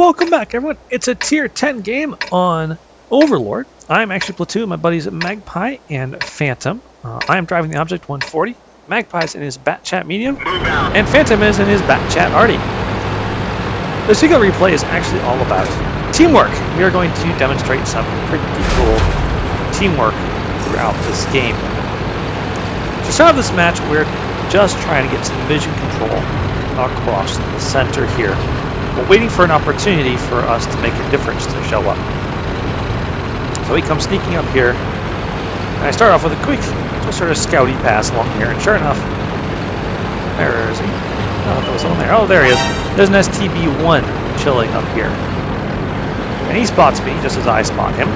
Welcome back, everyone. It's a tier 10 game on Overlord. I'm actually platoon. My buddies Magpie and Phantom. I am driving the Object 140. Magpie's in his Bat Chat Medium, and Phantom is in his Bat Chat Arty. The single replay is actually all about teamwork. We are going to demonstrate some pretty cool teamwork throughout this game. To start this match, we're just trying to get some vision control across the center here. We're waiting for an opportunity for us to make a difference to show up. So he comes sneaking up here, and I start off with a quick, just sort of scouty pass along here, and sure enough, there is he. Oh, there was one there. Oh, there he is. There's an STB-1 chilling up here. And he spots me just as I spot him. So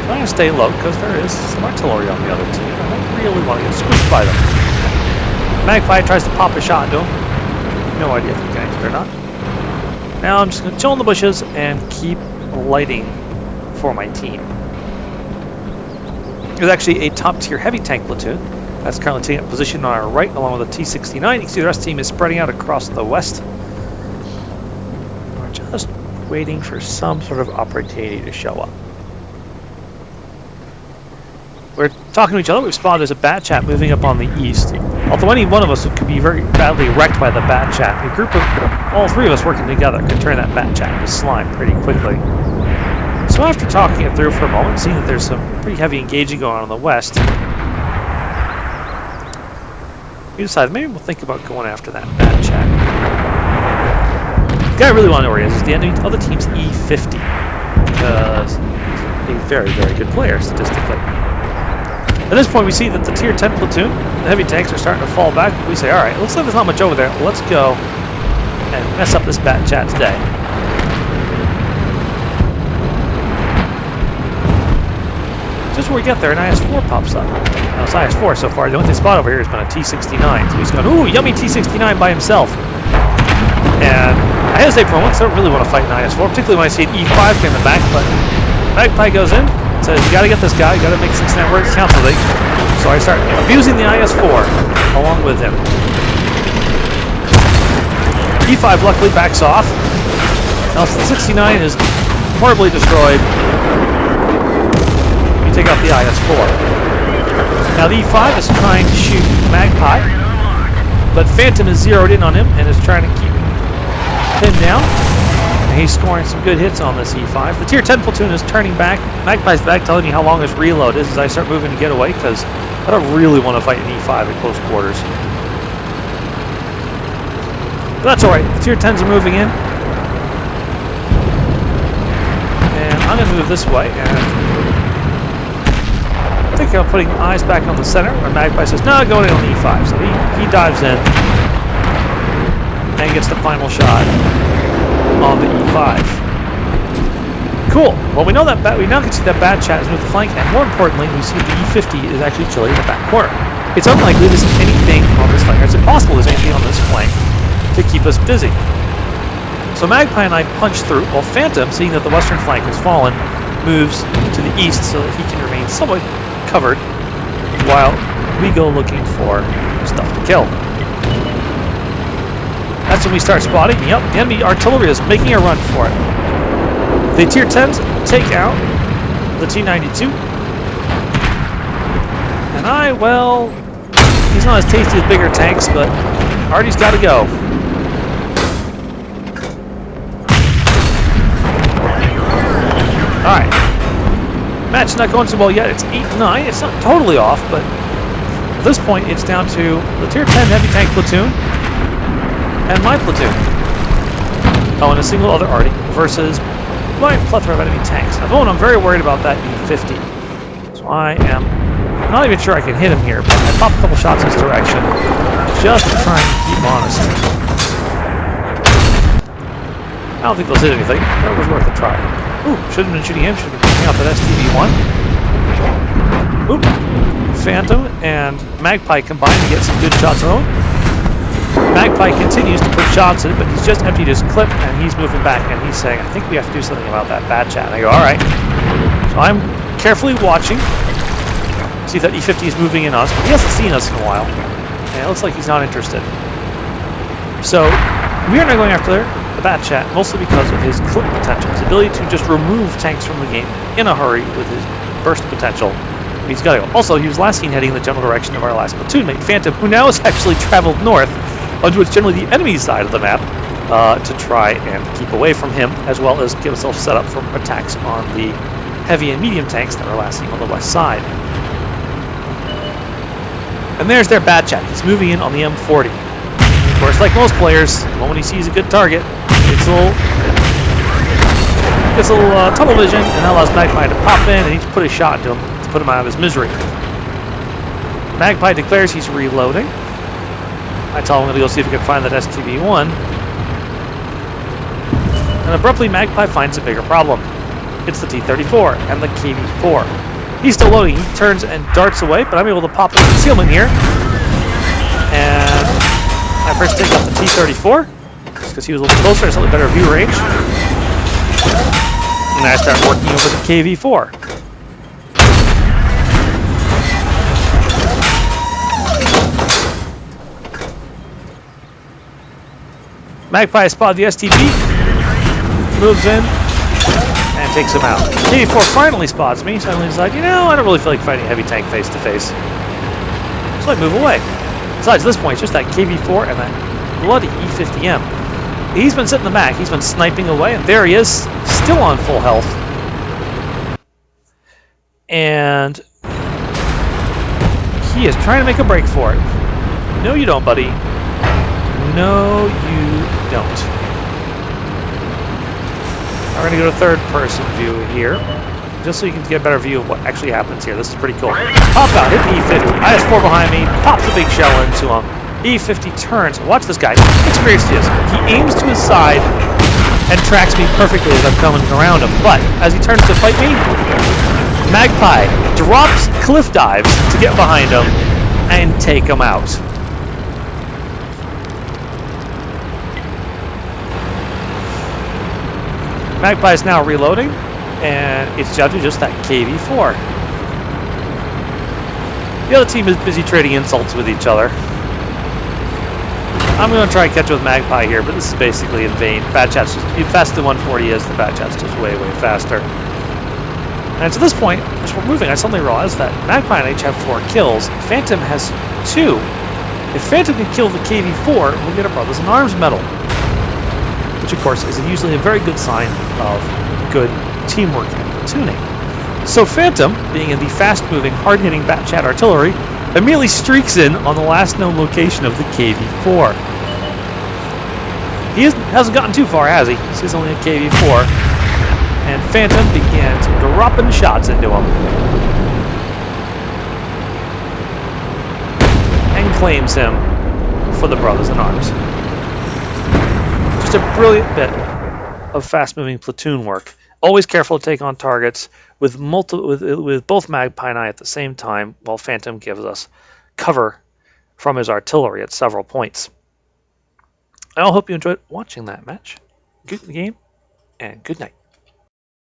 I'm going to stay low because there is some artillery on the other team. I don't really want to get squished by them. Magpie tries to pop a shot into him. No idea if he can or not. Now I'm just going to chill in the bushes and keep lighting for my team. There's actually a top tier heavy tank platoon that's currently taking up position on our right along with the T-69. You can see the rest of the team is spreading out across the west. We're just waiting for some sort of opportunity to show up. We're talking to each other. We've spotted there's a Bat Chat moving up on the east. Although any one of us could be very badly wrecked by the Bat Chat, a group of all three of us working together could turn that Bat Chat into slime pretty quickly. So after talking it through for a moment, seeing that there's some pretty heavy engaging going on the west, we decided maybe we'll think about going after that Bat Chat. The guy I really want to know where he is the enemy other team's E50, because he's a very, very good player statistically. At this point, we see that the tier 10 platoon, the heavy tanks, are starting to fall back. We say, all right, looks like there's not much over there. Let's go and mess up this Bat Chat today. Just when we get there, an IS-4 pops up. Now, it's IS-4 so far. The only spot over here has been a T-69. So he's going, ooh, yummy T-69 by himself. And I hesitate for a moment, because I don't really want to fight an IS-4, particularly when I see an E5 in the back, but Magpie goes in. Says, you gotta get this guy, you gotta make 6 networks count for things. So I start abusing the IS-4 along with him. E5 luckily backs off. Now the 69 is horribly destroyed. You take out the IS-4. Now the E5 is trying to shoot Magpie, but Phantom is zeroed in on him and is trying to keep him down. He's scoring some good hits on this E5. The tier 10 platoon is turning back. Magpie's back telling me how long his reload is as I start moving to get away because I don't really want to fight an E5 at close quarters. But that's alright. The tier 10s are moving in. And I'm going to move this way. And I think I'm putting eyes back on the center where Magpie says, no, go in on the E5. So he dives in and gets the final shot on the E5. Cool. Well, we know that we now can see that Bat Chat is moved the flank, and more importantly, we see the E50 is actually chilling in the back corner. It's unlikely there's anything on this flank, or it's impossible there's anything on this flank to keep us busy. So Magpie and I punch through, while Phantom, seeing that the western flank has fallen, moves to the east so that he can remain somewhat covered while we go looking for stuff to kill. That's when we start spotting. Yep, the enemy artillery is making a run for it. The tier 10s take out the T-92. And well, he's not as tasty as bigger tanks, but Arty's got to go. Alright. Match not going so well yet. It's 8-9. It's not totally off, but at this point, it's down to the tier 10 heavy tank platoon and my platoon. Oh, and a single other Arty versus my plethora of enemy tanks. Now, I'm very worried about that E50. So I am not even sure I can hit him here, but I pop a couple shots in his direction just to try and keep him honest. I don't think they'll hit anything, but it was worth a try. Ooh, shouldn't have been shooting him, should have been picking out that STB-1. Oop. Phantom and Magpie combined to get some good shots on him. Magpie continues to put shots in, but he's just emptied his clip and he's moving back and he's saying, I think we have to do something about that Bat Chat. And I go, alright. So I'm carefully watching, see if that E50 is moving in us, but he hasn't seen us in a while. And it looks like he's not interested. So we are now going after the Batchat, mostly because of his clip potential, his ability to just remove tanks from the game in a hurry with his burst potential. He's got to go. Also, he was last seen heading in the general direction of our last platoon mate, Phantom, who now has actually traveled north onto what's generally the enemy side of the map to try and keep away from him, as well as get himself set up for attacks on the heavy and medium tanks that were last seen on the west side. And there's their Batchat. He's moving in on the M40. Of course, like most players, the moment he sees a good target, gets a little tunnel vision, and that allows Magpie to pop in and each put a shot into him to put him out of his misery. Magpie declares he's reloading. I tell him I'm going to go see if we can find that STV-1. And abruptly, Magpie finds a bigger problem. It's the T-34 and the KV-4. He's still loading. He turns and darts away, but I'm able to pop in concealment here. And I first take out the T-34, because he was a little closer and slightly better view range. And I start working over the KV-4. Magpie spotted the STB, moves in, and takes him out. KV-4 finally spots me, so I decide, you know, I don't really feel like fighting a heavy tank face-to-face. So I move away. Besides, at this point, it's just that KV-4 and that bloody E-50M. He's been sitting in the back, he's been sniping away, and there he is, still on full health. And he is trying to make a break for it. No, you don't, buddy. No, you don't. We're going to go to third-person view here, just so you can get a better view of what actually happens here. This is pretty cool. Pop out, hit the E-50. IS-4 behind me, pops a big shell into him. E-50 turns. Watch this guy. How experienced he is. He aims to his side and tracks me perfectly as I'm coming around him. But as he turns to fight me, Magpie drops cliff dives to get behind him and take him out. Magpie is now reloading, and it's down to just that KV-4. The other team is busy trading insults with each other. I'm going to try and catch up with Magpie here, but this is basically in vain. Batchat's just, as fast as the 140 is, the Batchat's just way, way faster. And to this point, as we're moving, I suddenly realized that Magpie and I each have 4 kills. Phantom has 2. If Phantom can kill the KV-4, we'll get a Brothers in Arms medal. Which, of course, is usually a very good sign of good teamwork and platooning. So Phantom, being in the fast-moving, hard-hitting Batchat artillery, immediately streaks in on the last known location of the KV-4. He hasn't gotten too far, has he? This is only a KV-4. And Phantom begins dropping shots into him. And claims him for the Brothers in Arms. Just a brilliant bit of fast-moving platoon work. Always careful to take on targets with both Magpie and I at the same time, while Phantom gives us cover from his artillery at several points. I hope you enjoyed watching that match. Good game, and good night.